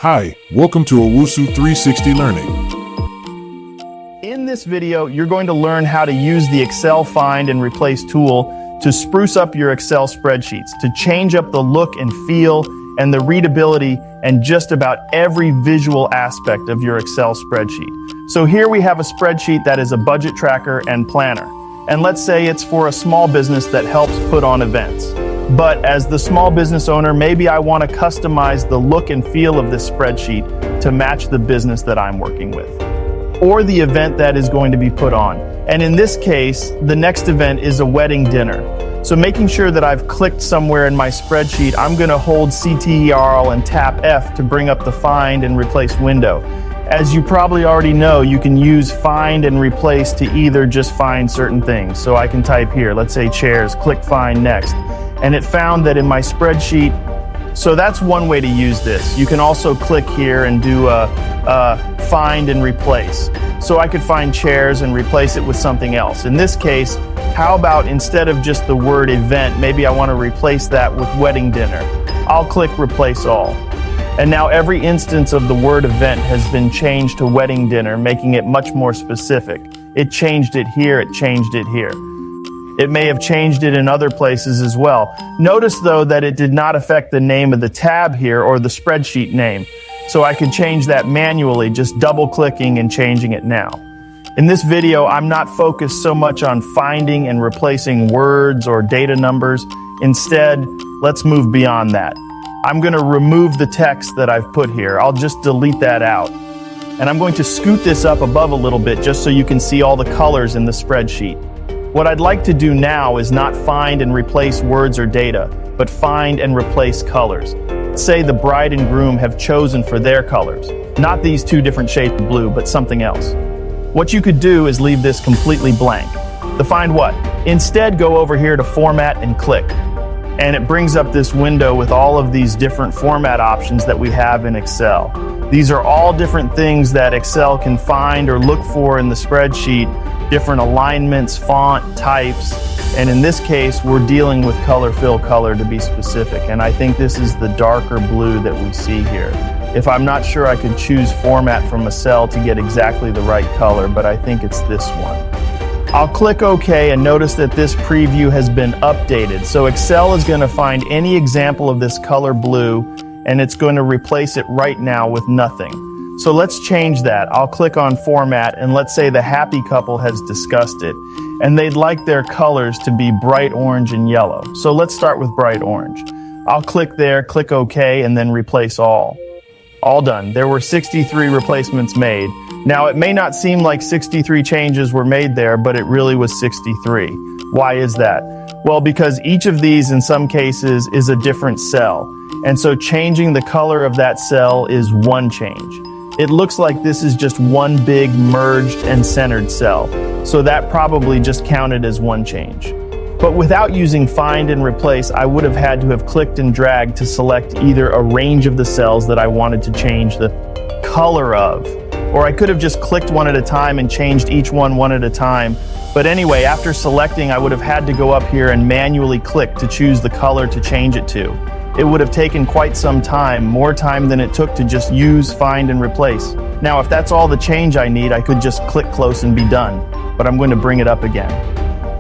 Hi, welcome to Owusu 360 Learning. In this video, you're going to learn how to use the Excel Find and Replace tool to spruce up your Excel spreadsheets, to change up the look and feel and the readability and just about every visual aspect of your Excel spreadsheet. So here we have a spreadsheet that is a budget tracker and planner. And let's say it's for a small business that helps put on events. But as the small business owner, maybe I want to customize the look and feel of this spreadsheet to match the business that I'm working with, or the event that is going to be put on. And in this case, the next event is a wedding dinner. So making sure that I've clicked somewhere in my spreadsheet, I'm going to hold CTRL and tap F to bring up the Find and Replace window. As you probably already know, you can use Find and Replace to either just find certain things. So I can type here, let's say chairs, click Find next. And it found that in my spreadsheet, so that's one way to use this. You can also click here and do a Find and Replace. So I could find chairs and replace it with something else. In this case, how about instead of just the word event, maybe I want to replace that with wedding dinner. I'll click Replace All. And now every instance of the word event has been changed to wedding dinner, making it much more specific. It changed it here, it changed it here. It may have changed it in other places as well. Notice though that it did not affect the name of the tab here or the spreadsheet name. So I could change that manually, just double clicking and changing it now. In this video, I'm not focused so much on finding and replacing words or data numbers. Instead, let's move beyond that. I'm going to remove the text that I've put here. I'll just delete that out. And I'm going to scoot this up above a little bit just so you can see all the colors in the spreadsheet. What I'd like to do now is not find and replace words or data, but find and replace colors. Say the bride and groom have chosen for their colors, not these two different shades of blue, but something else. What you could do is leave this completely blank. To find what? Instead, go over here to Format and click. And it brings up this window with all of these different format options that we have in Excel. These are all different things that Excel can find or look for in the spreadsheet, different alignments, font, types, and in this case, we're dealing with color fill color to be specific, and I think this is the darker blue that we see here. If I'm not sure, I could choose format from a cell to get exactly the right color, but I think it's this one. I'll click OK and notice that this preview has been updated. So Excel is going to find any example of this color blue and it's going to replace it right now with nothing. So let's change that. I'll click on Format and let's say the happy couple has discussed it and they'd like their colors to be bright orange and yellow. So let's start with bright orange. I'll click there, click OK, and then Replace All. All done. There were 63 replacements made. Now, it may not seem like 63 changes were made there, but it really was 63. Why is that? Well, because each of these, in some cases, is a different cell. And so changing the color of that cell is one change. It looks like this is just one big merged and centered cell. So that probably just counted as one change. But without using Find and Replace, I would have had to have clicked and dragged to select either a range of the cells that I wanted to change the color of, or I could have just clicked one at a time and changed each one at a time. But anyway, after selecting, I would have had to go up here and manually click to choose the color to change it to. It would have taken quite some time, more time than it took to just use Find and Replace. Now, if that's all the change I need, I could just click close and be done, but I'm going to bring it up again.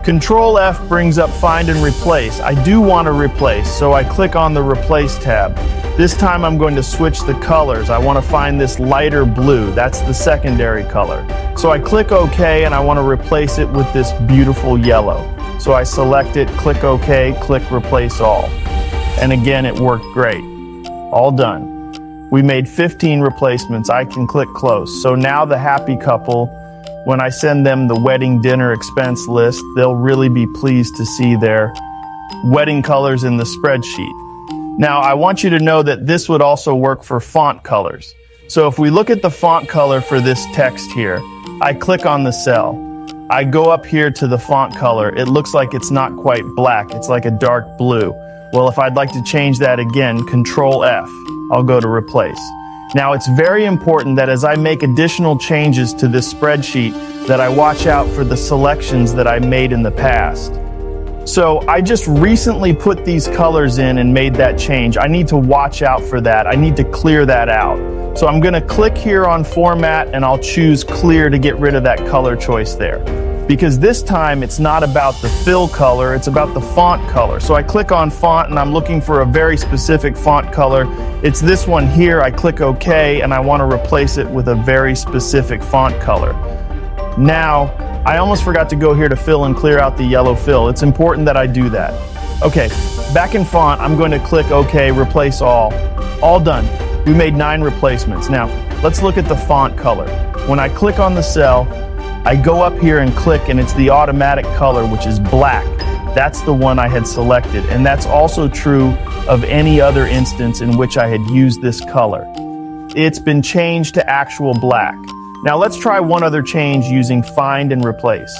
Control F brings up Find and Replace. I do want to replace, so I click on the Replace tab. This time I'm going to switch the colors. I want to find this lighter blue. That's the secondary color. So I click OK and I want to replace it with this beautiful yellow. So I select it, click OK, click Replace All. And again, it worked great. All done. We made 15 replacements. I can click close. So now the happy couple, when I send them the wedding dinner expense list, they'll really be pleased to see their wedding colors in the spreadsheet. Now, I want you to know that this would also work for font colors. So if we look at the font color for this text here, I click on the cell. I go up here to the font color. It looks like it's not quite black. It's like a dark blue. Well, if I'd like to change that again, Control F, I'll go to Replace. Now, it's very important that as I make additional changes to this spreadsheet, that I watch out for the selections that I made in the past. So I just recently put these colors in and made that change. I need to watch out for that. I need to clear that out. So I'm going to click here on Format and I'll choose Clear to get rid of that color choice there. Because this time it's not about the fill color, it's about the font color. So I click on Font and I'm looking for a very specific font color. It's this one here. I click OK and I want to replace it with a very specific font color. Now, I almost forgot to go here to fill and clear out the yellow fill. It's important that I do that. Okay, back in Font, I'm going to click OK, Replace All. All done. We made 9 replacements. Now, let's look at the font color. When I click on the cell, I go up here and click and it's the automatic color, which is black. That's the one I had selected, and that's also true of any other instance in which I had used this color. It's been changed to actual black. Now let's try one other change using Find and Replace.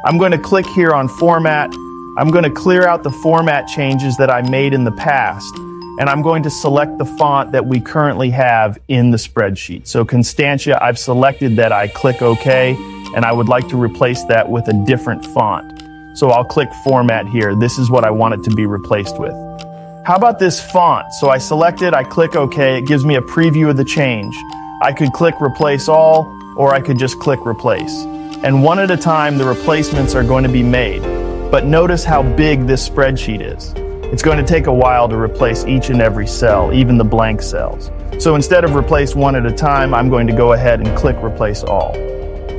I'm going to click here on Format. I'm going to clear out the format changes that I made in the past, and I'm going to select the font that we currently have in the spreadsheet. So Constantia, I've selected that. I click OK, and I would like to replace that with a different font. So I'll click Format here. This is what I want it to be replaced with. How about this font? So I select it, I click OK, it gives me a preview of the change. I could click Replace All, or I could just click Replace. And one at a time, the replacements are going to be made. But notice how big this spreadsheet is. It's going to take a while to replace each and every cell, even the blank cells. So instead of replace one at a time, I'm going to go ahead and click Replace All.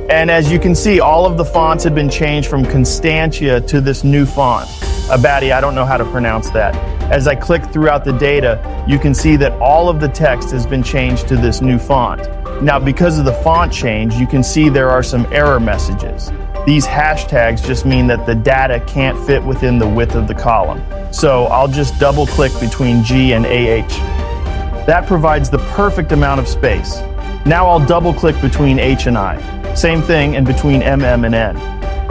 And as you can see, all of the fonts have been changed from Constantia to this new font. Abadi, I don't know how to pronounce that. As I click throughout the data, you can see that all of the text has been changed to this new font. Now, because of the font change, you can see there are some error messages. These hashtags just mean that the data can't fit within the width of the column. So I'll just double click between G and AH. That provides the perfect amount of space. Now I'll double click between H and I. Same thing in between MM and N.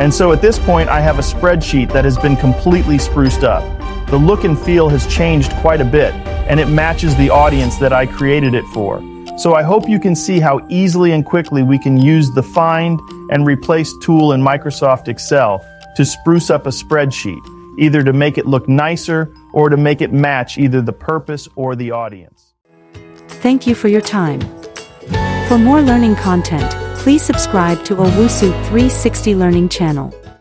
And so at this point, I have a spreadsheet that has been completely spruced up. The look and feel has changed quite a bit, and it matches the audience that I created it for. So I hope you can see how easily and quickly we can use the Find and Replace tool in Microsoft Excel to spruce up a spreadsheet, either to make it look nicer or to make it match either the purpose or the audience. Thank you for your time. For more learning content, please subscribe to Owusu 360 Learning channel.